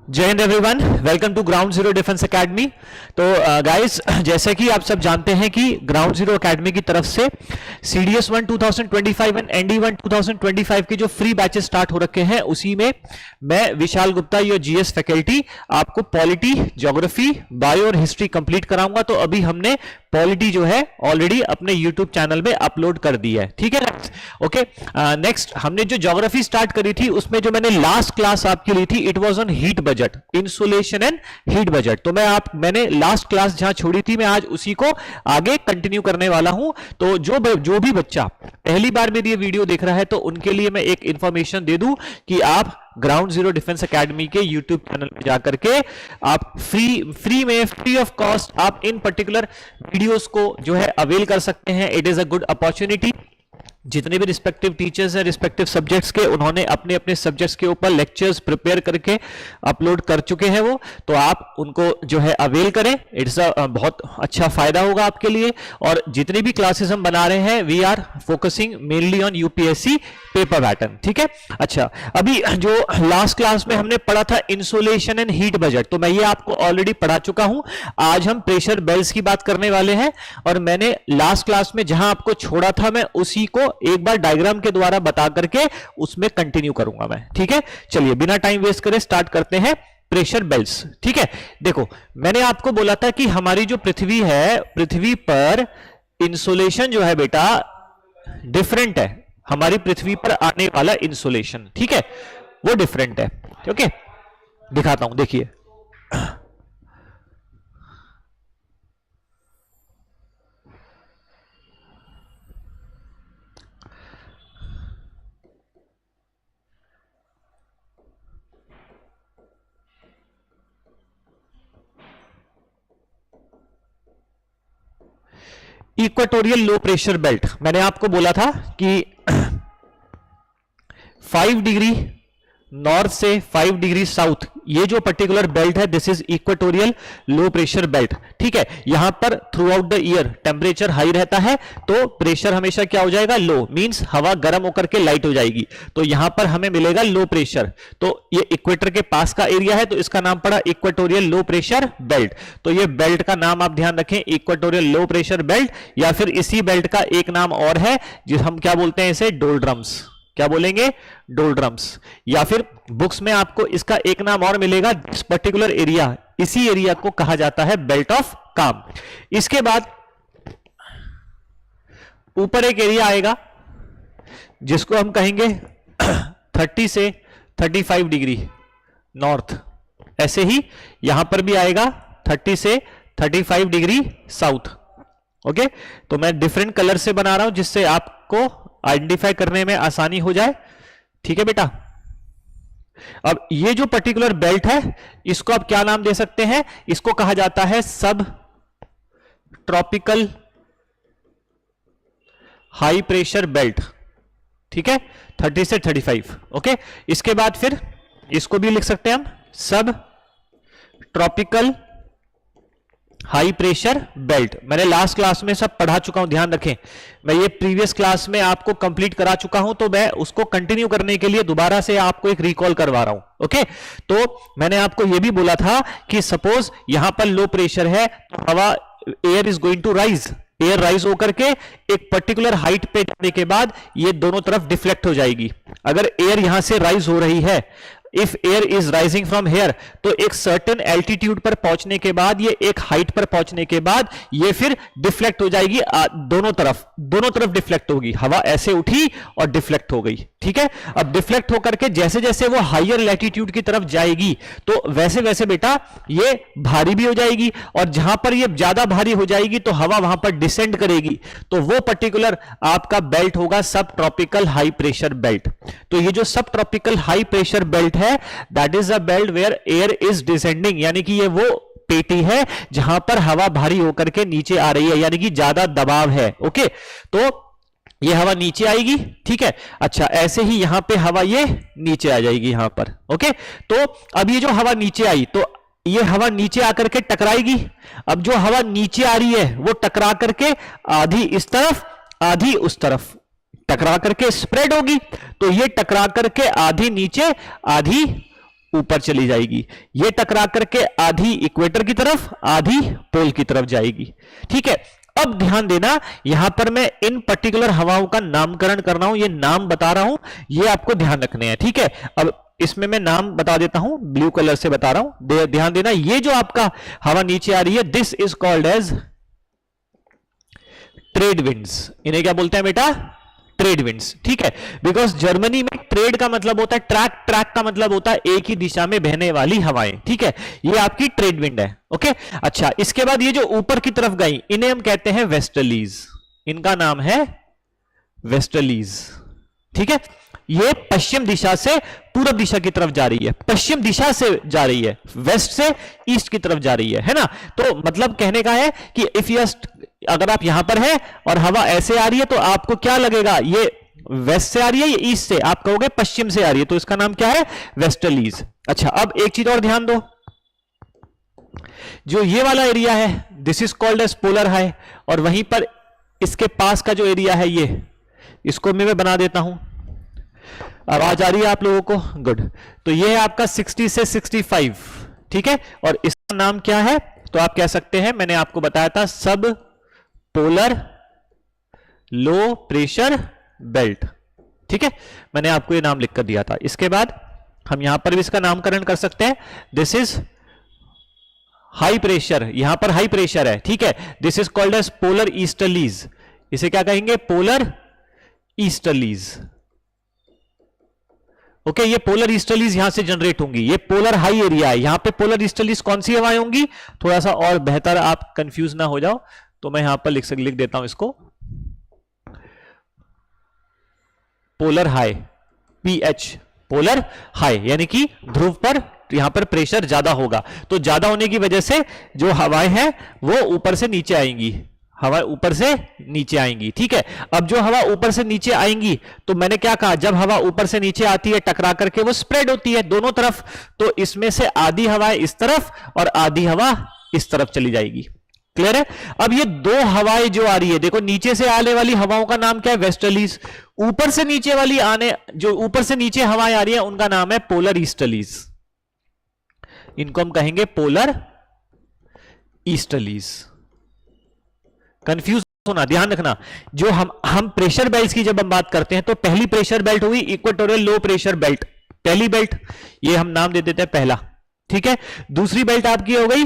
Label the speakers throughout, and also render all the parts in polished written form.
Speaker 1: जय हिंद everyone, welcome to ground zero defence academy. तो गाइस, जैसे कि आप सब जानते हैं कि ग्राउंड जीरो एकेडमी की तरफ से CDS 1 2025 एंड ND 1 2025 के जो फ्री बैचेस स्टार्ट हो रखे हैं, उसी में मैं Vishal Gupta, your GS faculty, आपको पॉलिटी, ज्योग्राफी, बायो और हिस्ट्री कंप्लीट कराऊंगा। तो अभी हमने पॉलिटी जो है ऑलरेडी अपने यूट्यूब चैनल में अपलोड कर दी है, ठीक है। ओके, नेक्स्ट हमने जो ज्योग्राफी स्टार्ट करी थी, उसमें जो मैंने लास्ट क्लास आपकी ली थी, it was on heat budget, insulation and heat budget. तो मैंने लास्ट क्लास जहां छोड़ी थी, मैं आज उसी को आगे कंटिन्यू करने वाला हूं। तो जो भी बच्चा पहली बार मेरी ये वीडियो देख रहा है, तो उनके लिए मैं एक इंफॉर्मेशन दे दूं कि आप ग्राउंड जीरो डिफेंस एकेडमी के यूट्यूब चैनल में जाकर के आप फ्री ऑफ कॉस्ट आप इन पर्टिकुलर वीडियोस को जो है अवेल कर सकते हैं। It is a good opportunity. जितने भी रिस्पेक्टिव टीचर्स हैं रिस्पेक्टिव सब्जेक्ट्स के, उन्होंने अपने अपने सब्जेक्ट्स के ऊपर लेक्चर्स प्रिपेयर करके अपलोड कर चुके हैं वो, तो आप उनको जो है अवेल करें। इट्स अ बहुत अच्छा फायदा होगा आपके लिए। और जितनी भी क्लासेस हम बना रहे हैं, we are focusing mainly on UPSC paper pattern, ठीक है। अच्छा, अभी जो लास्ट क्लास में हमने पढ़ा था इंसुलेशन एंड हीट बजट, तो मैं ये आपको ऑलरेडी पढ़ा चुका हूं। आज हम प्रेशर बेल्ट्स की बात करने वाले हैं, और मैंने लास्ट क्लास में जहां आपको छोड़ा था, मैं उसी को एक बार डायग्राम के द्वारा बता करके उसमें कंटिन्यू करूंगा मैं, ठीक है। चलिए बिना टाइम वेस्ट करे स्टार्ट करते हैं प्रेशर बेल्ट्स, ठीक है। देखो, मैंने आपको बोला था कि हमारी जो पृथ्वी है, पृथ्वी पर इंसुलेशन जो है बेटा डिफरेंट है। हमारी पृथ्वी पर आने वाला इंसुलेशन, ठीक है, वो डिफरेंट है। ओके, दिखाता हूं, देखिए। इक्वेटोरियल लो प्रेशर बेल्ट, मैंने आपको बोला था कि 5 डिग्री नॉर्थ से 5 डिग्री साउथ, ये जो पर्टिकुलर बेल्ट है, this is equatorial low pressure belt, ठीक है। यहां पर through out the year temperature high रहता है, तो प्रेशर हमेशा क्या हो जाएगा, लो, मींस हवा गर्म होकर के लाइट हो जाएगी, तो यहां पर हमें मिलेगा लो प्रेशर। तो ये इक्वेटर के पास का एरिया है, तो इसका नाम पड़ा इक्वेटोरियल लो प्रेशर बेल्ट। तो ये बेल्ट का नाम आप ध्यान रखें, इक्वेटोरियल लो प्रेशर बेल्ट, या फिर इसी बेल्ट का एक नाम और है, जिस हम क्या बोलते हैं इसे, डोलड्रम्स। क्या बोलेंगे, डोलड्रम्स। या फिर बुक्स में आपको इसका एक नाम और मिलेगा, इस पर्टिकुलर एरिया, इसी एरिया को कहा जाता है बेल्ट ऑफ काम। इसके बाद ऊपर एक एरिया आएगा जिसको हम कहेंगे 30 से 35 डिग्री नॉर्थ, ऐसे ही यहां पर भी आएगा 30 से 35 डिग्री साउथ। ओके, तो मैं डिफरेंट कलर से बना रहा हूं जिससे आपको आइडेंटिफाई करने में आसानी हो जाए, ठीक है बेटा। अब ये जो पर्टिकुलर बेल्ट है, इसको आप क्या नाम दे सकते हैं, इसको कहा जाता है सब ट्रॉपिकल हाई प्रेशर बेल्ट, ठीक है, 30 से 35। ओके, इसके बाद फिर इसको भी लिख सकते हैं हम सब ट्रॉपिकल हाई प्रेशर बेल्ट। मैंने लास्ट क्लास में सब पढ़ा चुका हूं, ध्यान रखें। मैं ये प्रीवियस क्लास में आपको कंप्लीट करा चुका हूं, तो मैं उसको कंटिन्यू करने के लिए दोबारा से आपको एक रिकॉल करवा रहा हूं। ओके, तो मैंने आपको ये भी बोला था कि सपोज यहां पर लो प्रेशर है, तो हवा, air is going to rise, air rise होकर के एक पर्टिकुलर हाइट पे जाने के बाद ये दोनों तरफ डिफ्लेक्ट हो जाएगी। अगर एयर यहां से राइज हो रही है, if air is rising from here, तो एक सर्टेन एल्टीट्यूड पर पहुंचने के बाद, ये एक हाइट पर पहुंचने के बाद ये फिर डिफ्लेक्ट हो जाएगी, दोनों तरफ डिफ्लेक्ट होगी। हवा ऐसे उठी और डिफ्लेक्ट हो गई, ठीक है। अब डिफ्लेक्ट होकर के जैसे जैसे वो हायर लैटिट्यूड की तरफ जाएगी, तो वैसे वैसे बेटा ये भारी भी हो जाएगी, और जहां पर ये ज्यादा भारी हो जाएगी तो हवा वहां पर डिसेंड करेगी, तो वो पर्टिकुलर आपका बेल्ट होगा सब ट्रॉपिकल हाई प्रेशर बेल्ट। तो ये जो सब ट्रॉपिकल हाई प्रेशर बेल्ट है, that is a belt where air is descending, यानी कि ये वो पेटी है जहां पर हवा भारी होकर के नीचे आ रही है, यानी कि ज्यादा दबाव है। ओके, तो ये हवा नीचे आएगी, ठीक है। अच्छा, ऐसे ही यहां पे हवा ये नीचे आ जाएगी यहां पर। ओके, तो अब ये जो हवा नीचे आई, तो ये हवा नीचे आकर के टकराएगी। अब जो हवा नीचे आ रही है वो टकरा करके आधी इस तरफ आधी उस तरफ टकरा करके स्प्रेड होगी, तो ये टकरा करके आधी नीचे आधी ऊपर चली जाएगी, ये टकरा करके आधी इक्वेटर की तरफ, आधी पोल की तरफ जाएगी। ठीक है, अब ध्यान देना, यहां पर मैं इन पर्टिकुलर हवाओं का नामकरण कर रहा हूं, ये नाम बता रहा हूं, ये आपको ध्यान रखने हैं। ठीक है, अब इसमें मैं नाम बता देता हूं, ब्लू कलर से बता रहा हूं, ध्यान देना, ये जो आपका हवा नीचे आ रही है, this is called as trade winds. इन्हें क्या बोलते हैं बेटा? Trade winds. ठीक है, बिकॉज जर्मनी में ट्रेड का मतलब होता है ट्रैक, ट्रैक का मतलब होता है एक ही दिशा में बहने वाली हवाएं। ठीक है, ये आपकी ट्रेड विंड है। ओके, अच्छा, इसके बाद ये जो ऊपर की तरफ गई, इन्हें हम कहते हैं वेस्टर्लीज, इनका नाम है वेस्टर्लीज। ठीक है, ये पश्चिम दिशा से पूरब दिशा की तरफ जा रही है, पश्चिम दिशा से जा रही है, वेस्ट से ईस्ट की तरफ जा रही है ना। तो मतलब कहने का है कि इफ यू, अगर आप यहां पर हैं और हवा ऐसे आ रही है तो आपको क्या लगेगा, ये वेस्ट से आ रही है, ये ईस्ट से, आप कहोगे पश्चिम से आ रही है, तो इसका नाम क्या है? वेस्टर्लीज। अच्छा, अब एक चीज और ध्यान दो, जो ये वाला एरिया है, this is called as polar high, और वहीं पर इसके पास का जो एरिया है, ये इसको मैं बना देता हूं। आवाज आ रही है आप लोगों को? गुड। तो ये है आपका 60 से 65। ठीक है, और इसका नाम क्या है? तो आप कह सकते हैं, मैंने आपको बताया था, सब पोलर लो प्रेशर बेल्ट। ठीक है, मैंने आपको ये नाम लिखकर दिया था। इसके बाद हम यहां पर भी इसका नामकरण कर सकते हैं, दिस इज हाई प्रेशर, यहां पर हाई प्रेशर है। ठीक है, this is called as polar easterlies, इसे क्या कहेंगे? Polar easterlies. ओके, ये पोलर ईस्टर्लीज यहां से जनरेट होंगी, ये पोलर हाई एरिया है, यहां पे पोलर ईस्टर्लीज कौन सी हवाएं होंगी? थोड़ा सा और बेहतर आप कंफ्यूज ना हो जाओ, तो मैं यहां पर लिख देता हूं इसको, polar high, pH, polar high, यानी कि ध्रुव पर यहां पर प्रेशर ज्यादा होगा, तो ज्यादा होने की वजह से जो हवाएं हैं वो ऊपर से नीचे आएंगी, हवा ऊपर से नीचे आएंगी। ठीक है, अब जो हवा ऊपर से नीचे आएंगी, तो मैंने क्या कहा, जब हवा ऊपर से नीचे आती है टकरा करके वो स्प्रेड होती है दोनों तरफ, तो इसमें से आधी हवाएं इस तरफ और आधी हवा इस तरफ चली जाएगी। क्लियर है? अब ये दो हवाएं जो आ रही है, देखो नीचे से आने वाली हवाओं का नाम क्या है? वेस्टर्लीज। ऊपर से नीचे वाली जो ऊपर से नीचे हवाएं आ रही है उनका नाम है पोलर ईस्टर्लीज, इनको हम कहेंगे पोलर ईस्टर्लीज। कंफ्यूज होना, ध्यान रखना, जो हम प्रेशर बेल्ट की जब हम बात करते हैं, तो पहली प्रेशर बेल्ट हुई इक्वेटोरियल लो प्रेशर बेल्ट, पहली बेल्ट, ये हम नाम दे देते हैं पहला। ठीक है, दूसरी बेल्ट आपकी हो गई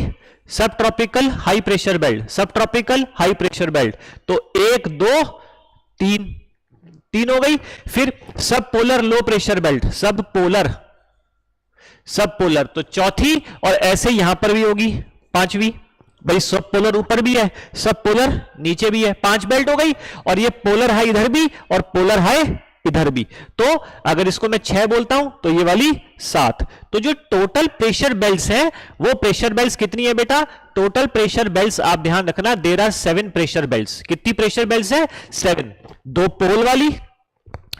Speaker 1: सब ट्रॉपिकल हाई प्रेशर बेल्ट, सब ट्रॉपिकल हाई प्रेशर बेल्ट, तो 1 2 3 हो गई। फिर सब पोलर लो प्रेशर बेल्ट, सब पोलर, तो चौथी, और ऐसे यहां पर भी होगी पांचवी, भाई सब पोलर ऊपर भी है, सब पोलर नीचे भी है, 5 बेल्ट हो गई, और ये पोलर हाई इधर भी और पोलर हाई इधर भी, तो अगर इसको मैं 6 बोलता हूं तो ये वाली 7। तो जो टोटल प्रेशर बेल्ट्स हैं, वो प्रेशर बेल्ट्स कितनी है बेटा? टोटल प्रेशर बेल्ट्स आप ध्यान रखना, देयर आर 7 प्रेशर बेल्ट्स। कितनी प्रेशर बेल्ट्स है? 7। 2 पोल वाली,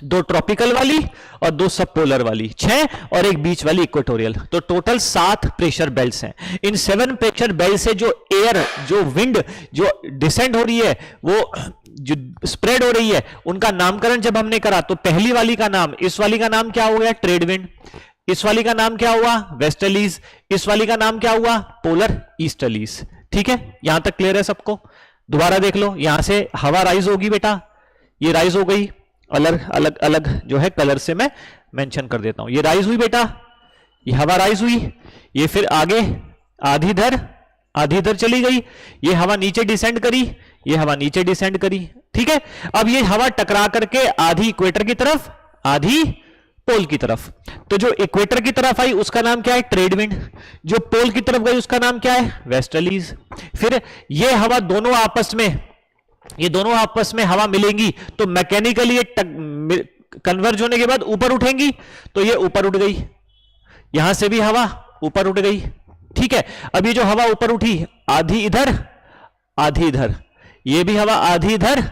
Speaker 1: 2 ट्रॉपिकल वाली और 2 सब पोलर वाली, 6, और एक बीच वाली इक्वेटोरियल, तो टोटल 7 प्रेशर बेल्ट्स हैं। इन 7 प्रेशर बेल्ट से जो एयर, जो विंड जो डिसेंड हो रही है, वो जो स्प्रेड हो रही है, उनका नामकरण जब हमने करा, तो पहली वाली का नाम, इस वाली का नाम क्या हो गया? Trade wind. इस वाली का नाम क्या हुआ? वेस्टर्लीज। इस वाली का नाम क्या हुआ? Polar easterlies. ठीक है, यहां तक क्लियर है सबको? दोबारा देख लो, यहां से हवा राइज होगी बेटा, ये राइज हो गई, अलग अलग अलग जो है कलर से मैं मेंशन कर देता हूं, ये राइज हुई बेटा, ये हवा राइज हुई, ये फिर आगे आधी इधर चली गई, ये हवा नीचे डिसेंड करी, ये हवा नीचे डिसेंड करी। ठीक है, अब ये हवा टकरा करके आधी इक्वेटर की तरफ, आधी पोल की तरफ, तो जो इक्वेटर की तरफ आई उसका नाम क्या है? Trade wind. जो पोल की तरफ गई उसका नाम क्या है? वेस्टर्लीज। फिर ये हवा दोनों आपस में हवा मिलेंगी, तो मैकेनिकली ये कन्वर्ज होने के बाद ऊपर उठेंगी, तो ये ऊपर उठ गई, यहां से भी हवा ऊपर उठ गई। ठीक है, अब ये जो हवा ऊपर उठी, आधी इधर आधी इधर, ये भी हवा आधी इधर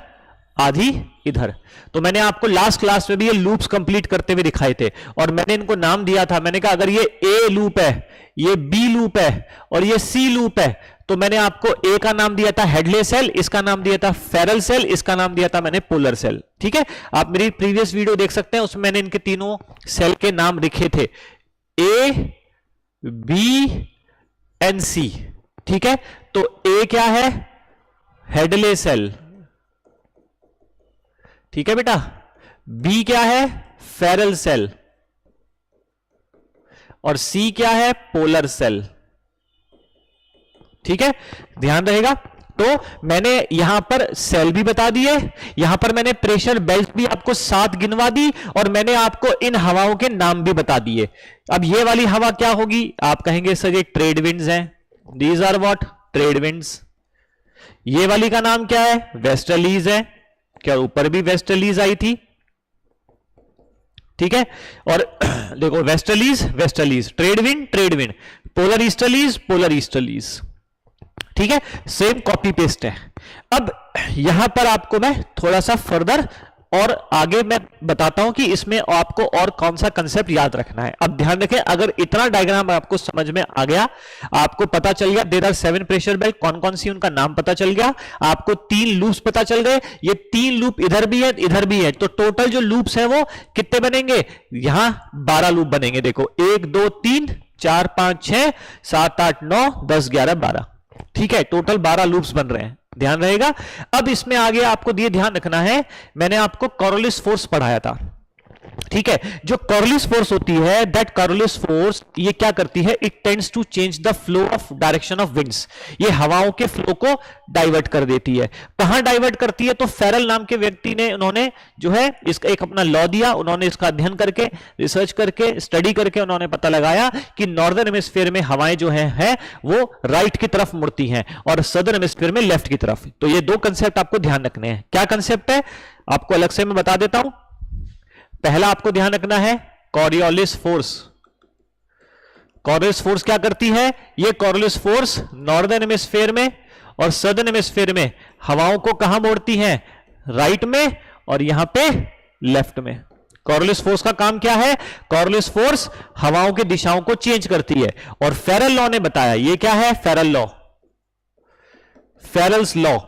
Speaker 1: आधी इधर, तो मैंने आपको लास्ट क्लास में भी ये लूप्स कंप्लीट करते हुए दिखाए थे, और मैंने इनको नाम दिया था, मैंने कहा अगर ये ए लूप है, ये बी लूप है और ये सी लूप है, तो मैंने आपको ए का नाम दिया था हेडले सेल, इसका नाम दिया था फेरल सेल, इसका नाम दिया था मैंने पोलर सेल। ठीक है, आप मेरी प्रीवियस वीडियो देख सकते हैं, उसमें मैंने इनके तीनों सेल के नाम लिखे थे, ए बी एंड सी। ठीक है, तो ए क्या है, हेडले सेल, ठीक है बेटा, बी क्या है, फेरल सेल, और सी क्या है, पोलर सेल। ठीक है, ध्यान रहेगा। तो मैंने यहां पर सेल भी बता दिए, यहां पर मैंने प्रेशर बेल्ट भी आपको 7 गिनवा दी, और मैंने आपको इन हवाओं के नाम भी बता दिए। अब ये वाली हवा क्या होगी, आप कहेंगे सर ये ट्रेड विंड्स हैं, these are what, trade winds. ये वाली का नाम क्या है, वेस्टर्लीज है, क्या ऊपर भी वेस्टर्लीज आई थी। ठीक है, और देखो westerlies westerlies, trade wind, polar easterlies, polar easterlies. ठीक है, सेम कॉपी पेस्ट है। अब यहां पर आपको मैं थोड़ा सा फर्दर और आगे मैं बताता हूं कि इसमें आपको और कौन सा कंसेप्ट याद रखना है। अब ध्यान रखें, अगर इतना डायग्राम आपको समझ में आ गया, आपको पता चल गया देयर आर 7 प्रेशर बेल्ट, कौन कौन सी उनका नाम पता चल गया, आपको 3 लूप्स पता चल गए, ये 3 लूप इधर भी है इधर भी है, तो टोटल जो लूप्स है वो कितने बनेंगे, यहां 12 लूप बनेंगे। देखो 1 2 3 4 5 6 7 8 9 10 11 12। ठीक है, टोटल 12 लूप्स बन रहे हैं, ध्यान रहेगा। अब इसमें आगे आपको ये ध्यान रखना है, मैंने आपको कॉरोलिस फोर्स पढ़ाया था। ठीक है, जो कॉरोलिस फोर्स होती है, दैट कॉरोलिस फोर्स ये क्या करती है, it tends to change the flow of direction of winds, ये हवाओं के फ्लो को डाइवर्ट कर देती है। कहां डाइवर्ट करती है, तो फेरल नाम के व्यक्ति ने, उन्होंने जो है इसका एक अपना लॉ दिया, उन्होंने इसका अध्ययन करके, रिसर्च करके, स्टडी करके उन्होंने पता लगाया कि नॉर्दर्न हेमिस्फीयर में हवाएं जो है वो राइट की तरफ मुड़ती हैं और सदर्न हेमिस्फीयर में लेफ्ट की तरफ। तो ये 2 कंसेप्ट आपको ध्यान रखने हैं। क्या कंसेप्ट है आपको अलग से मैं बता देता हूं। पहला आपको ध्यान रखना है कॉरियोलिस फोर्स। कॉरियोलिस फोर्स क्या करती है, ये कॉरियोलिस फोर्स नॉर्दर्न हेमिस्फीयर में और सदर्न हेमिस्फीयर में हवाओं को कहां मोड़ती हैं, राइट में और यहां पे लेफ्ट में। कॉरियोलिस फोर्स का काम क्या है, कॉरियोलिस फोर्स हवाओं की दिशाओं को चेंज करती है। और फेरल लॉ ने बताया, ये क्या है, फेरल लॉ, फेरल्स लॉ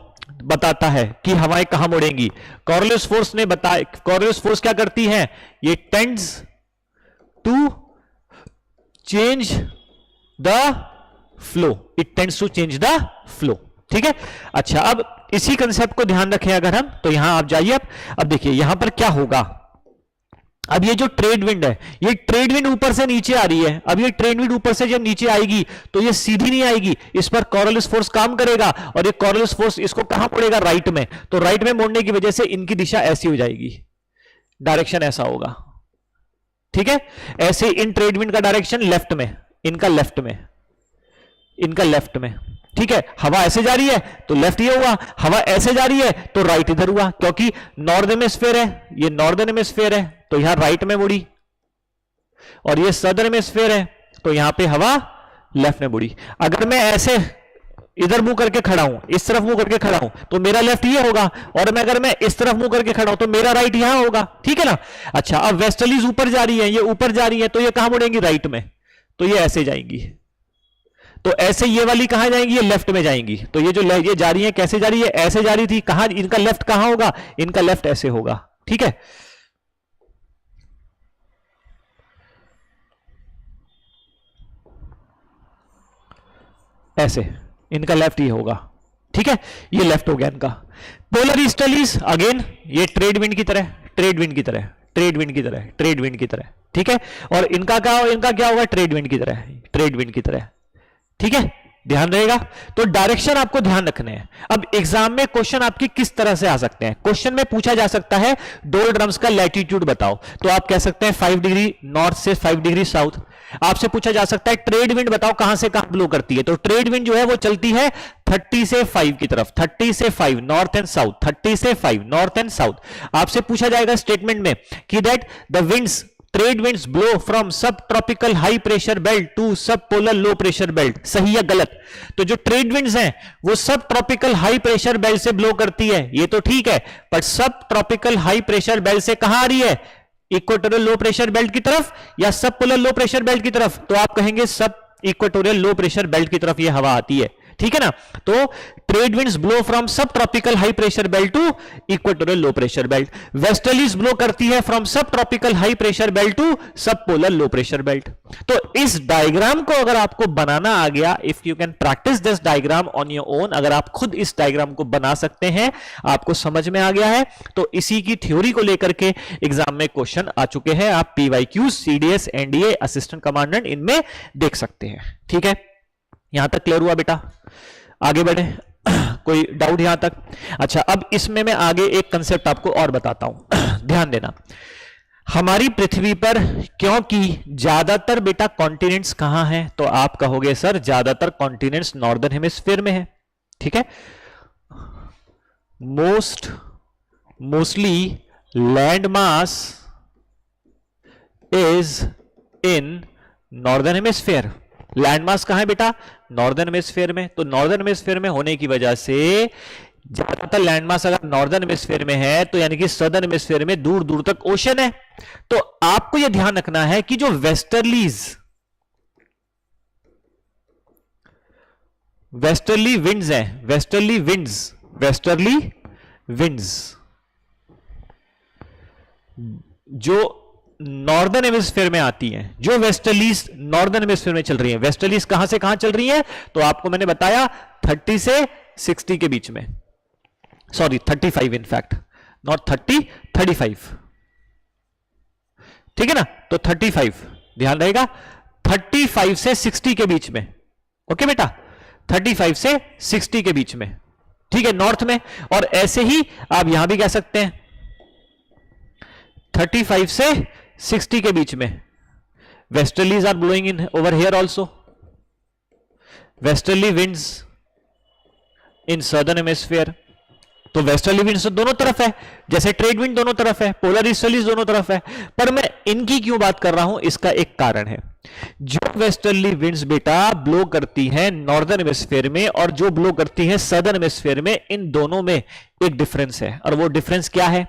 Speaker 1: बताता है कि हवाएं कहां मुड़ेंगी। कॉरियोलिस फोर्स ने बताया, कॉरियोलिस फोर्स क्या करती है, ये tends to change the flow, it tends to change the flow. ठीक है, अच्छा अब इसी कंसेप्ट को ध्यान रखें अगर हम, तो यहां आप जाइए। अब देखिए यहां पर क्या होगा, अब ये जो ट्रेड विंड है, ये ट्रेड विंड ऊपर से नीचे आ रही है। अब ये ट्रेड विंड ऊपर से जब नीचे आएगी तो ये सीधी नहीं आएगी, इस पर कॉरियोलिस फोर्स काम करेगा और ये कॉरियोलिस फोर्स इसको कहां मोड़ेगा, राइट में। तो राइट में मोड़ने की वजह से इनकी दिशा ऐसी हो जाएगी, डायरेक्शन ऐसा होगा। ठीक है, ऐसे इन ट्रेड विंड का डायरेक्शन लेफ्ट में, इनका लेफ्ट में, इनका लेफ्ट में। ठीक है, हवा ऐसे जा रही है तो लेफ्ट ये हुआ, हवा ऐसे जा रही है तो राइट इधर हुआ, क्योंकि नॉर्दर्न हेमिस्फीयर है, ये नॉर्दर्न हेमिस्फीयर है तो यहां राइट में मुड़ी, और ये सदर्न हेमिस्फीयर है तो यहां पे हवा लेफ्ट में मुड़ी। अगर मैं ऐसे इधर मुंह करके खड़ा हूं, इस तरफ मुंह करके खड़ा हूं, तो मेरा लेफ्ट ये होगा, और मैं अगर मैं इस तरफ मुंह करके खड़ा हूं तो मेरा राइट यहां होगा। ठीक है ना। अच्छा, अब वेस्टर्लीज ऊपर जा रही है, ये ऊपर जा रही है तो ये कहां मुड़ेंगी, राइट में, तो ये ऐसे जाएंगी। तो ऐसे ये वाली कहां जाएंगी, ये लेफ्ट में जाएंगी। तो ये जो ये जा रही है कैसे जा रही है, ऐसे जा रही थी, कहां इनका लेफ्ट कहां होगा, इनका लेफ्ट ऐसे होगा। ठीक है, ऐसे इनका लेफ्ट ये होगा। ठीक है, ये लेफ्ट हो गया इनका। पोलर ईस्टर्लीज अगेन ये ट्रेड विंड की तरह, ट्रेड विंड की तरह, ट्रेड विंड की तरह, ट्रेड विंड की तरह। ठीक है, और इनका क्या होगा, ट्रेड विंड की तरह, ट्रेड विंड की तरह। ठीक है, ध्यान रहेगा। तो डायरेक्शन आपको ध्यान रखने हैं। अब एग्जाम में क्वेश्चन आपके किस तरह से आ सकते हैं, क्वेश्चन में पूछा जा सकता है डोलड्रम्स का लैटिट्यूड बताओ, तो आप कह सकते हैं 5 डिग्री नॉर्थ से 5 डिग्री साउथ। आपसे पूछा जा सकता है ट्रेड विंड बताओ कहां से कहां ब्लो करती है, तो ट्रेड विंड जो है वो चलती है 30 से 5 की तरफ, 30 से 5 नॉर्थ एंड साउथ, 30 से 5 नॉर्थ एंड साउथ। आपसे पूछा जाएगा स्टेटमेंट में कि that the winds, trade winds blow from सब tropical high pressure belt to सब पोलर लो प्रेशर बेल्ट, सही या गलत। तो जो ट्रेड विंड्स हैं वो सब ट्रॉपिकल हाई प्रेशर बेल्ट से ब्लो करती है, ये तो ठीक है, पर सब ट्रॉपिकल हाई प्रेशर बेल्ट से कहां आ रही है, इक्वेटोरियल लो प्रेशर बेल्ट की तरफ या सब पोलर लो प्रेशर बेल्ट की तरफ। तो आप कहेंगे सब इक्वेटोरियल लो प्रेशर बेल्ट की तरफ ये हवा आती है। ठीक है ना। तो ट्रेड विंड्स ब्लो फ्रॉम सब tropical high pressure belt to equatorial low pressure belt. Westerlies blow करती है फ्रॉम सब tropical high pressure belt to सब पोलर लो प्रेशर बेल्ट। तो इस डायग्राम को अगर आपको बनाना आ गया, if you can practise this diagram on your own, अगर आप खुद इस डायग्राम को बना सकते हैं, आपको समझ में आ गया है, तो इसी की थ्योरी को लेकर के एग्जाम में क्वेश्चन आ चुके हैं। आप PYQ, CDS, NDA, assistant commandant इनमें देख सकते हैं। ठीक है, यहां तक क्लियर हुआ बेटा? आगे बढ़े, कोई डाउट यहां तक? अच्छा, अब इसमें मैं आगे एक कंसेप्ट आपको और बताता हूं, ध्यान देना। हमारी पृथ्वी पर क्योंकि ज्यादातर बेटा कॉन्टिनेंट्स कहां हैं, तो आप कहोगे सर ज्यादातर कॉन्टिनेंट्स नॉर्दर्न हेमिस्फीयर में है। ठीक है, mostly land mass is in northern hemisphere. Land mass कहां है बेटा? नॉर्दर्न हेमिस्फीयर में। तो नॉर्दर्न हेमिस्फीयर में होने की वजह से ज्यादातर लैंड मास अगर नॉर्दर्न हेमिस्फीयर में है, तो यानी कि सदर्न हेमिस्फीयर में दूर दूर तक ओशन है। तो आपको यह ध्यान रखना है कि जो वेस्टर्ली विंड्स हैं, वेस्टर्ली विंड्स जो नॉर्दर्न हेमिस्फीयर में आती हैं, जो वेस्टर्लीज नॉर्दर्न हेमिस्फीयर में चल रही हैं, वेस्टर्लीज कहां से कहां चल रही हैं? तो आपको मैंने बताया 30 से 60 के बीच में, सॉरी 35 इनफैक्ट, नॉट 30, 35। ठीक है ना, तो 35 ध्यान रहेगा, 35 से 60 के बीच में। ओके बेटा, 35 से 60 के बीच में, ठीक है, नॉर्थ में। और ऐसे ही आप यहां भी कह सकते हैं 35 से 60 के बीच में। Westerlies are blowing in over here also, westerly winds in southern hemisphere. तो वेस्टर्ली विंड्स तो दोनों तरफ है, जैसे ट्रेड विंड दोनों तरफ है, पोलर ईस्टर्लीज दोनों तरफ है। पर मैं इनकी क्यों बात कर रहा हूं, इसका एक कारण है। जो वेस्टर्ली विंड्स बेटा ब्लो करती है नॉर्दर्न हेमिस्फीयर में और जो ब्लो करती है सदर्न हेमिस्फीयर में, इन दोनों में एक डिफरेंस है। और वो डिफरेंस क्या है?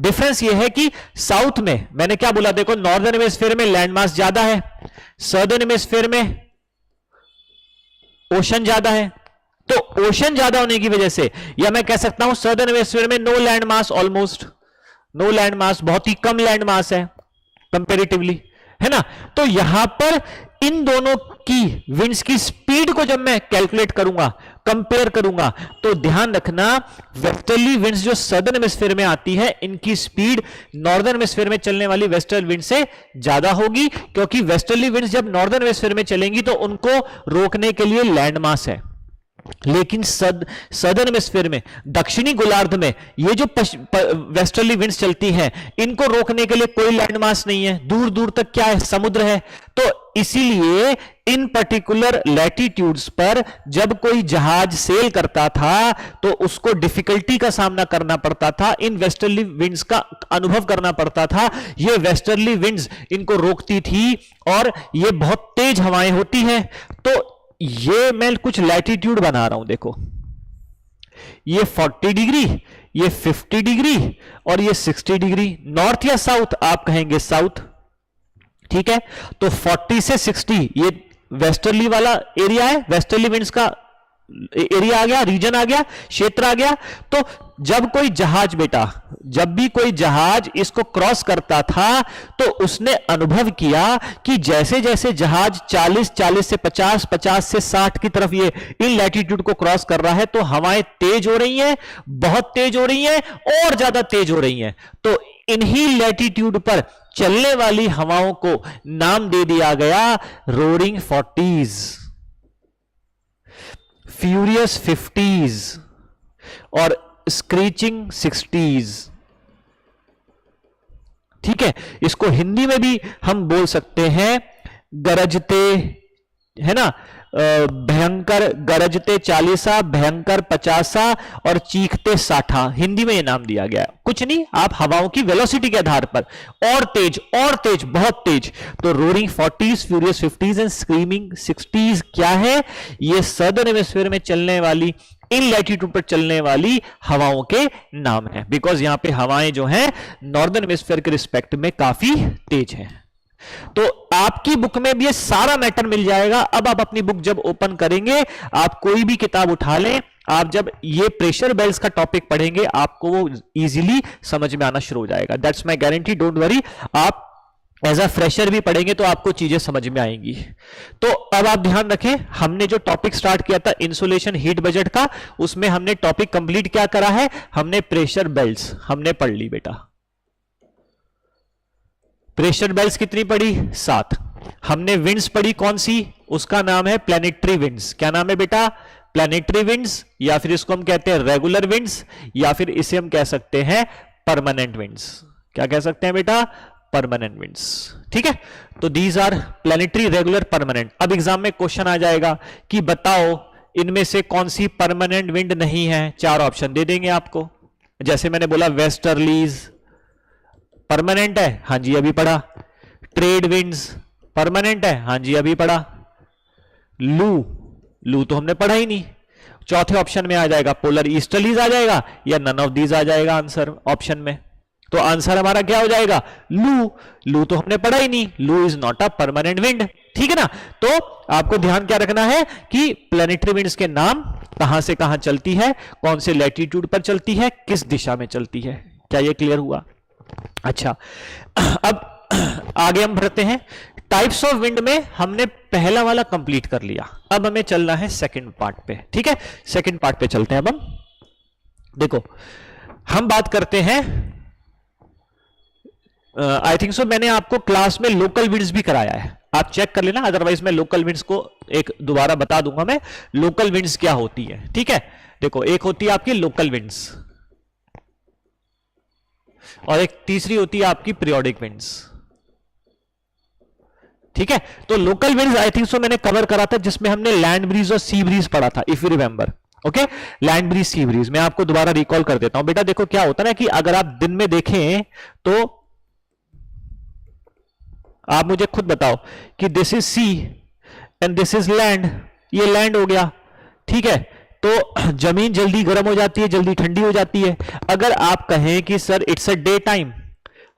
Speaker 1: डिफरेंस ये है कि साउथ में मैंने क्या बोला, देखो नॉर्दर्न हेमिस्फीयर में लैंड मास ज्यादा है, सदर्न हेमिस्फीयर में ओशन ज्यादा है। तो ओशन ज्यादा होने की वजह से, या मैं कह सकता हूं सदर्न हेमिस्फीयर में no land mass, almost no land mass, बहुत ही कम लैंड मास है कंपैरेटिवली, है ना। तो यहां पर इन दोनों की विंड्स की स्पीड को जब मैं कैलकुलेट करूंगा, कंपेयर करूंगा, तो ध्यान रखना वेस्टर्ली विंड्स जो सदर्न हेमिस्फीयर में आती है, इनकी स्पीड नॉर्दर्न हेमिस्फीयर में चलने वाली वेस्टर्न विंड से ज्यादा होगी, क्योंकि वेस्टर्ली विंड्स जब नॉर्दर्न हेमिस्फीयर में चलेंगी तो उनको रोकने के लिए लैंड मास है। लेकिन सदर्न हेमिस्फीयर में, दक्षिणी गोलार्ध में, ये जो वेस्टर्ली विंड्स चलती हैं, इनको रोकने के लिए कोई लैंड मास नहीं है, दूर दूर तक क्या है, समुद्र है। तो इसीलिए इन पर्टिकुलर लैटिट्यूड्स पर जब कोई जहाज सेल करता था तो उसको डिफिकल्टी का सामना करना पड़ता था, इन वेस्टर्ली विंड्स का अनुभव करना पड़ता था। ये वेस्टर्ली विंड्स इनको रोकती थी और ये बहुत तेज हवाएं होती हैं। तो ये मैं कुछ लैटिट्यूड बना रहा हूं, देखो ये 40 डिग्री, ये 50 डिग्री और ये 60 डिग्री। नॉर्थ या साउथ? आप कहेंगे साउथ, ठीक है। तो 40 से 60 ये वेस्टर्ली वाला एरिया है, वेस्टर्ली विंड्स का एरिया आ गया, रीजन आ गया, क्षेत्र आ गया। तो जब कोई जहाज बेटा, जब भी कोई जहाज इसको क्रॉस करता था, तो उसने अनुभव किया कि जैसे जैसे जहाज 40 से 50 से 60 की तरफ ये इन लैटिट्यूड को क्रॉस कर रहा है, तो हवाएं तेज हो रही हैं, बहुत तेज हो रही हैं और ज्यादा तेज हो रही हैं। तो इन्हीं लैटिट्यूड पर चलने वाली हवाओं को नाम दे दिया गया रोरिंग 40s, फ्यूरियस 50s और स्क्रीचिंग 60s। ठीक है, इसको हिंदी में भी हम बोल सकते हैं गरजते, है ना, भयंकर गरजते 40, भयंकर 50 और चीखते 60। हिंदी में यह नाम दिया गया, कुछ नहीं, आप हवाओं की वेलोसिटी के आधार पर और तेज, बहुत तेज। तो roaring 40s, furious 50s and screaming 60s क्या है? ये सदर्न हेमिस्फीयर में चलने वाली, इन लैटिट्यूड पर चलने वाली हवाओं के नाम है, बिकॉज यहां पे हवाएं जो हैं नॉर्दर्न हेमिस्फीयर के रिस्पेक्ट में काफी तेज हैं। तो आपकी बुक में भी ये सारा मैटर मिल जाएगा। अब आप अपनी बुक जब ओपन करेंगे, आप कोई भी किताब उठा लें, आप जब ये प्रेशर बेल्स का टॉपिक पढ़ेंगे, आपको वो इजीली समझ में आना शुरू हो जाएगा। That's my guarantee, don't worry. आप एज अ फ्रेशर भी पढ़ेंगे तो आपको चीजें समझ में आएंगी। तो अब आप ध्यान रखें, हमने जो टॉपिक स्टार्ट किया था इंसुलेशन हीट बजट का, उसमें हमने टॉपिक कंप्लीट क्या करा है, हमने प्रेशर बेल्ट्स हमने पढ़ ली बेटा। प्रेशर बेल्ट्स कितनी पढ़ी, 7। हमने विंड्स पढ़ी कौन सी, उसका नाम है प्लैनेटरी विंड्स। क्या नाम है बेटा, प्लैनेटरी विंड्स, या फिर इसको हम कहते हैं रेगुलर विंड्स, या फिर इसे हम कह सकते हैं परमानेंट विंड्स। क्या कह सकते हैं बेटा, परमानेंट विंड्स। ठीक है, तो these are planetary, regular, permanent. अब एग्जाम में क्वेश्चन आ जाएगा कि बताओ इनमें से कौन सी परमानेंट विंड नहीं है। 4 ऑप्शन दे देंगे आपको। जैसे मैंने बोला वेस्टर्लीज परमानेंट है, हां जी अभी पढ़ा। ट्रेड विंड्स परमानेंट है, हां जी अभी पढ़ा। लू तो हमने पढ़ा ही नहीं। चौथे ऑप्शन में आ जाएगा पोलर ईस्टर्लीज आ जाएगा, या नन ऑफ दीज आ जाएगा आंसर ऑप्शन में। तो आंसर हमारा क्या हो जाएगा, लू तो हमने पढ़ा ही नहीं। लू is not a permanent wind. ठीक है ना। तो आपको ध्यान क्या रखना है कि प्लैनेटरी विंड्स के नाम कहां से कहां चलती है, कौन से लैटिट्यूड पर चलती है, किस दिशा में चलती है। क्या ये क्लियर हुआ। अच्छा, अब आगे हम बढ़ते हैं। टाइप्स ऑफ विंड में हमने पहला वाला कंप्लीट कर लिया, अब हमें चलना है सेकंड पार्ट पे। ठीक है, सेकंड पार्ट पे चलते हैं। अब हम देखो, हम बात करते हैं, आई थिंक सो मैंने आपको क्लास में लोकल विंड्स भी कराया है, आप चेक कर लेना, अदरवाइज मैं लोकल विंड्स को एक दोबारा बता दूंगा मैं, लोकल विंड्स क्या होती है। ठीक है, देखो एक होती है आपकी लोकल विंड्स, और एक तीसरी होती है आपकी पीरियोडिक विंड्स। ठीक है, तो local winds I think so मैंने कवर करा था, जिसमें हमने लैंड ब्रीज और सी ब्रीज पढ़ा था, if you remember. Okay, land breeze sea breeze मैं आपको दोबारा रिकॉल कर देता हूं। बेटा देखो क्या होता है ना कि अगर आप दिन में देखें तो आप मुझे खुद बताओ कि this is sea and this is land, ये लैंड हो गया। ठीक है, तो जमीन जल्दी गर्म हो जाती है, जल्दी ठंडी हो जाती है। अगर आप कहें कि sir it's a day time,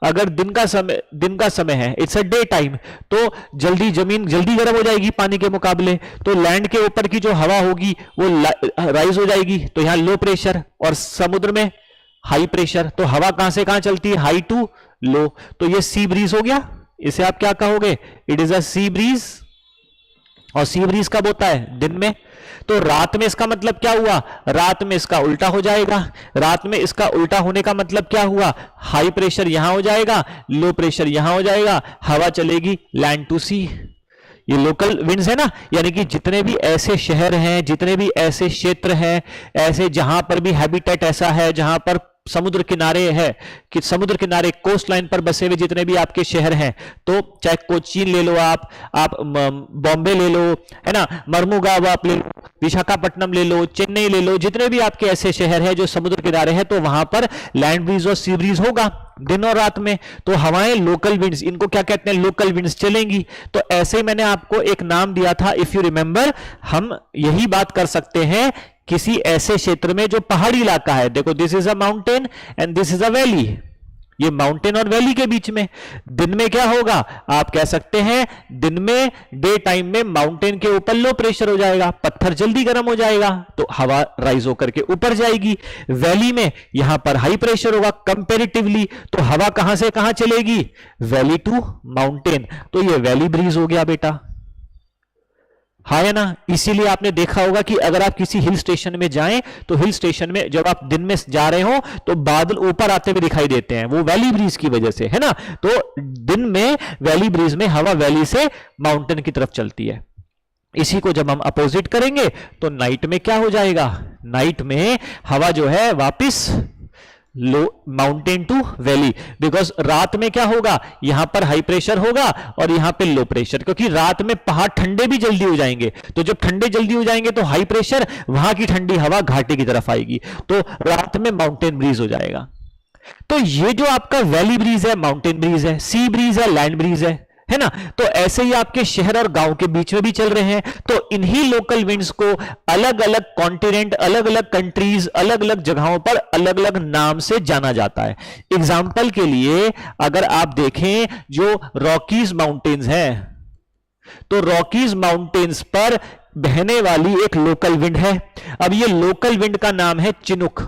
Speaker 1: अगर दिन का समय है, इट्स अ डे टाइम, तो जल्दी जमीन जल्दी गर्म हो जाएगी पानी के मुकाबले, तो लैंड के ऊपर की जो हवा होगी वो राइज हो जाएगी, तो यहां लो प्रेशर, और समुद्र में हाई प्रेशर। तो हवा कहां से कहां चलती है, हाई टू लो, तो ये सी ब्रीज हो गया। इसे आप क्या कहोगे, it is a sea breeze. और सी ब्रीज कब होता है, दिन में। तो रात में इसका मतलब क्या हुआ, रात में इसका उल्टा हो जाएगा। रात में इसका उल्टा होने का मतलब क्या हुआ, हाई प्रेशर यहां हो जाएगा, लो प्रेशर यहां हो जाएगा, हवा चलेगी लैंड टू सी। ये लोकल विंड्स है ना, यानी कि जितने भी ऐसे शहर हैं, जितने भी ऐसे क्षेत्र हैं, ऐसे जहां पर भी हैबिटेट ऐसा है जहां पर समुद्र किनारे है, कि समुद्र किनारे कोस्ट लाइन पर बसे हुए जितने भी आपके शहर हैं, तो चाहे कोचीन ले लो, आप बॉम्बे ले लो, है ना, मर्मुगांव आप ले लो, विशाखापट्टनम ले लो, चेन्नई ले लो, जितने भी आपके ऐसे शहर हैं जो समुद्र किनारे हैं, तो वहां पर लैंड ब्रीज और सी ब्रीज होगा दिन और रात में। तो हवाएं लोकल विंड्स, इनको क्या कहते हैं, लोकल विंड्स चलेंगी। तो ऐसे ही मैंने आपको एक नाम दिया था, इफ यू रिमेंबर। हम यही बात कर सकते हैं किसी ऐसे क्षेत्र में जो पहाड़ी इलाका है। देखो this is a mountain and this is a valley, ये माउंटेन और वैली के बीच में दिन में क्या होगा, आप कह सकते हैं दिन में डे टाइम में माउंटेन के ऊपर लो प्रेशर हो जाएगा, पत्थर जल्दी गर्म हो जाएगा, तो हवा राइज होकर के ऊपर जाएगी। वैली में यहां पर हाई प्रेशर होगा कंपैरेटिवली, तो हवा कहां से कहां चलेगी, वैली टू माउंटेन, तो ये वैली ब्रीज हो गया बेटा। हाँ है ना, इसीलिए आपने देखा होगा कि अगर आप किसी हिल स्टेशन में जाएं तो हिल स्टेशन में जब आप दिन में जा रहे हो तो बादल ऊपर आते हुए दिखाई देते हैं, वो वैली ब्रीज की वजह से, है ना। तो दिन में वैली ब्रीज में हवा वैली से माउंटेन की तरफ चलती है। इसी को जब हम अपोजिट करेंगे तो नाइट में क्या हो जाएगा, नाइट में हवा जो है वापिस लो माउंटेन टू वैली, बिकॉज रात में क्या होगा, यहां पर हाई प्रेशर होगा और यहां पे लो प्रेशर, क्योंकि रात में पहाड़ ठंडे भी जल्दी हो जाएंगे, तो जब ठंडे जल्दी हो जाएंगे तो हाई प्रेशर, वहां की ठंडी हवा घाटी की तरफ आएगी, तो रात में माउंटेन ब्रीज हो जाएगा। तो ये जो आपका वैली ब्रीज है, माउंटेन ब्रीज है, सी ब्रीज है, लैंड ब्रीज है, है ना। तो ऐसे ही आपके शहर और गांव के बीच में भी चल रहे हैं। तो इन्हीं लोकल विंड्स को अलग अलग कॉन्टिनेंट, अलग अलग कंट्रीज, अलग अलग जगहों पर अलग अलग नाम से जाना जाता है। एग्जाम्पल के लिए अगर आप देखें जो रॉकीज माउंटेन्स है, तो रॉकीज माउंटेन्स पर बहने वाली एक लोकल विंड है। अब ये लोकल विंड का नाम है चिनुक।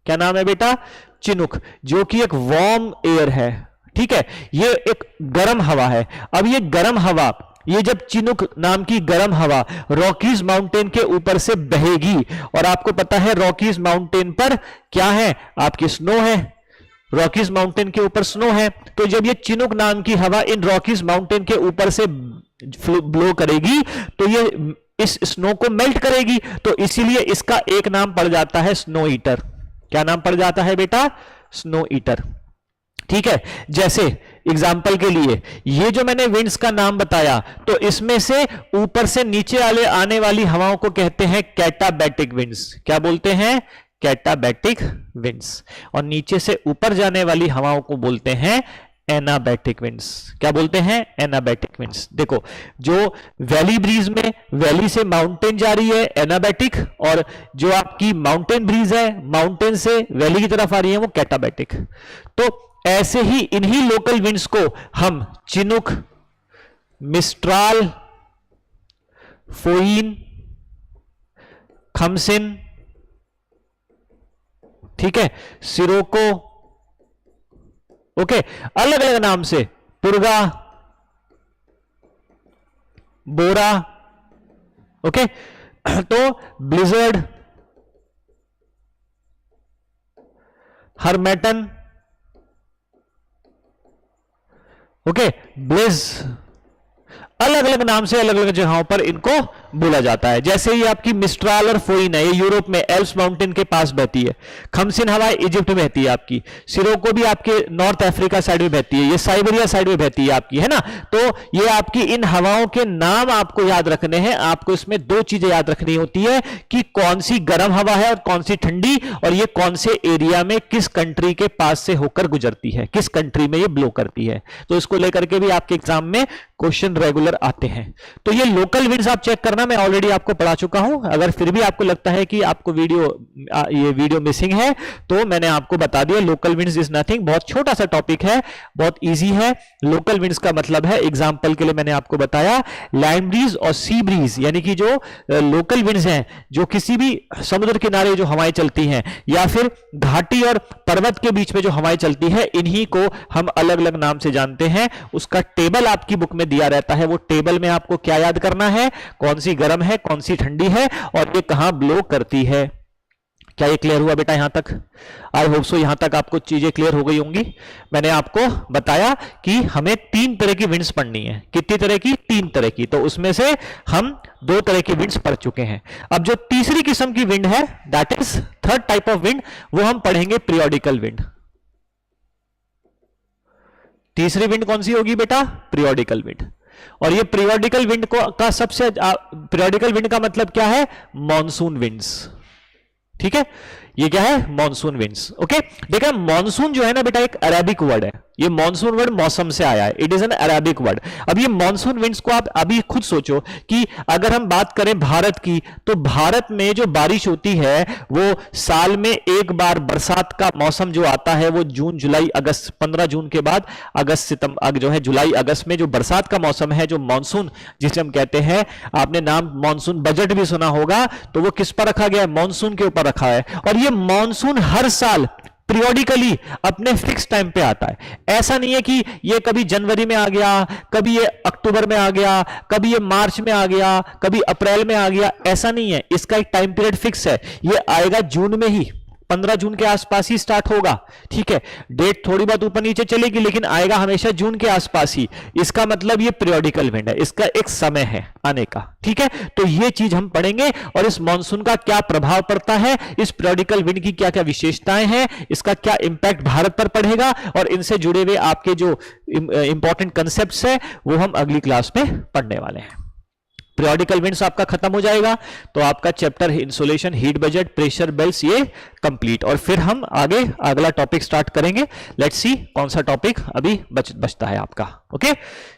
Speaker 1: क्या नाम है बेटा? चिनुक, जो कि एक वार्म एयर है। ठीक है, ये एक गर्म हवा है। अब ये गर्म हवा, ये जब चिनुक नाम की गर्म हवा रॉकीज माउंटेन के ऊपर से बहेगी, और आपको पता है रॉकीज माउंटेन पर क्या है? आपकी स्नो है। रॉकीज माउंटेन के ऊपर स्नो है। तो जब ये चिनुक नाम की हवा इन रॉकीज माउंटेन के ऊपर से ब्लो करेगी, तो ये इस स्नो को मेल्ट करेगी। तो इसीलिए इसका एक नाम पड़ जाता है स्नो ईटर। क्या नाम पड़ जाता है बेटा? Snow eater. ठीक है, जैसे एग्जाम्पल के लिए ये जो मैंने विंड्स का नाम बताया, तो इसमें से ऊपर से नीचे वाले आने वाली हवाओं को कहते हैं कैटाबैटिक विंड्स। क्या बोलते हैं? कैटाबैटिक विंड्स। और नीचे से ऊपर जाने वाली हवाओं को बोलते हैं एनाबैटिक विंड्स। क्या बोलते हैं? एनाबैटिक विंड्स। देखो, जो वैली ब्रीज में वैली से माउंटेन जा रही है एनाबैटिक, और जो आपकी माउंटेन ब्रीज है माउंटेन से वैली की तरफ आ रही है वो कैटाबैटिक। तो ऐसे ही इन्हीं लोकल विंड्स को हम चिनुक, मिस्ट्राल, फोइन, खमसिन, ठीक है, सिरोको, ओके, अलग अलग नाम से, पुरगा, बोरा, ओके, तो ब्लिजर्ड, हरमेटन, ओके, ब्लिज, अलग अलग नाम से अलग अलग जगहों पर इनको बोला जाता है। जैसे ही आपकी मिस्ट्राल और फोइन है, ये यूरोप में एल्प्स माउंटेन के पास बहती है। खमसिन हवा इजिप्ट में बहती है आपकी। सिरोको भी आपके नॉर्थ अफ्रीका साइड में बहती है। ये साइबेरिया साइड में बहती है आपकी, है ना। तो ये आपकी इन हवाओं के नाम आपको याद रखने हैं। आपको इसमें दो चीजें याद रखनी होती है कि कौन सी गर्म हवा है और कौन सी ठंडी, और ये कौन से एरिया में किस कंट्री के पास से होकर गुजरती है, किस कंट्री में ये ब्लो करती है। तो इसको लेकर के भी आपके एग्जाम में क्वेश्चन रेगुलर आते हैं। तो ये लोकल विंड्स आप चेक करना, मैं ऑलरेडी आपको पढ़ा चुका हूं। अगर फिर भी आपको लगता है कि आपको ये वीडियो मिसिंग है, तो मैंने आपको बता दिया। लोकल विंड्स इज नथिंग, बहुत छोटा सा टॉपिक है, बहुत इजी है। लोकल विंड्स का मतलब है, एग्जांपल के लिए मैंने आपको बताया, लैंड ब्रीज और सी ब्रीज, यानी कि जो लोकल विंड्स हैं, जो किसी भी समुद्र किनारे जो हवाएं चलती हैं, या फिर घाटी और पर्वत के बीच में जो हवाएं चलती है, इन्हीं को हम अलग अलग नाम से जानते हैं। उसका टेबल आपकी बुक में दिया रहता है। वो टेबल में आपको क्या याद करना है? कौन सी गर्म है, कौन सी ठंडी है, और ये कहां ब्लो करती है। क्या ये क्लियर हुआ बेटा यहां तक? आई होप सो यहां तक आपको चीजें क्लियर हो गई होंगी। मैंने आपको बताया कि हमें 3 तरह की विंड्स पढ़नी है। कितनी तरह की? 3 तरह की। तो उसमें से हम 2 तरह की विंड्स पढ़ चुके हैं। अब जो तीसरी किस्म की विंड है, that is third type of wind, वो हम पढ़ेंगे पीरियोडिकल विंड। तीसरी विंड कौन सी होगी बेटा? Periodical wind. और ये पीरियोडिकल विंड का सबसे पीरियोडिकल विंड का मतलब क्या है? Monsoon winds. ठीक है, ये क्या है? Monsoon winds. ओके, देखा, मॉनसून जो है ना बेटा, एक अरेबिक वर्ड है। ये मॉनसून वर्ड मौसम से आया है। It is an Arabic word. अब ये मॉनसून विंड्स को आप अभी खुद सोचो कि अगर हम बात करें भारत की, तो भारत में जो बारिश होती है, वो साल में एक बार बरसात का मौसम जो आता है, वो जून, जुलाई, अगस्त, 15 जून के बाद अगस्त, सितंबर जो है, जुलाई, अगस्त में जो बरसात का मौसम है, जो मॉनसून जिसे हम कहते हैं, आपने नाम मॉनसून बजट भी सुना होगा, तो वो किस पर रखा गया है? मॉनसून के ऊपर रखा है। और ये मॉनसून हर साल पीरियोडिकली अपने फिक्स टाइम पे आता है। ऐसा नहीं है कि ये कभी जनवरी में आ गया, कभी ये अक्टूबर में आ गया, कभी ये मार्च में आ गया, कभी अप्रैल में आ गया। ऐसा नहीं है, इसका एक टाइम पीरियड फिक्स है। ये आएगा जून में ही, 15 जून के आसपास ही स्टार्ट होगा। ठीक है, डेट थोड़ी बहुत ऊपर नीचे चलेगी, लेकिन आएगा हमेशा जून के आसपास ही। इसका मतलब ये पीरियोडिकल विंड है, इसका एक समय है आने का। ठीक है, तो ये चीज हम पढ़ेंगे, और इस मॉनसून का क्या प्रभाव पड़ता है, इस पीरियोडिकल विंड की क्या क्या विशेषताएं हैं, इसका क्या इंपैक्ट भारत पर पड़ेगा, और इनसे जुड़े हुए आपके जो इंपॉर्टेंट कंसेप्ट्स है, वो हम अगली क्लास में पढ़ने वाले हैं। पीरियोडिक एलिमेंट्स आपका खत्म हो जाएगा, तो आपका chapter insulation, heat budget, pressure belts ये कंप्लीट। और फिर हम आगे अगला टॉपिक स्टार्ट करेंगे। लेट्स सी कौन सा टॉपिक अभी बचता है आपका। ओके,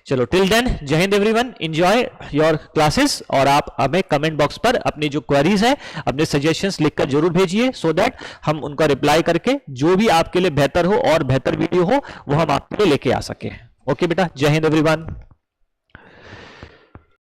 Speaker 1: चलो टिल देन जय हिंद एवरीवन, एंजॉय योर क्लासेस। और आप हमें कमेंट बॉक्स पर अपनी जो क्वेरीज है, अपने सजेशंस लिखकर जरूर भेजिए, सो दैट हम उनका रिप्लाई करके जो भी आपके लिए बेहतर हो और बेहतर वीडियो हो वो हम आपके लिए लेके आ सके। ओके बेटा, जय हिंद एवरीवन।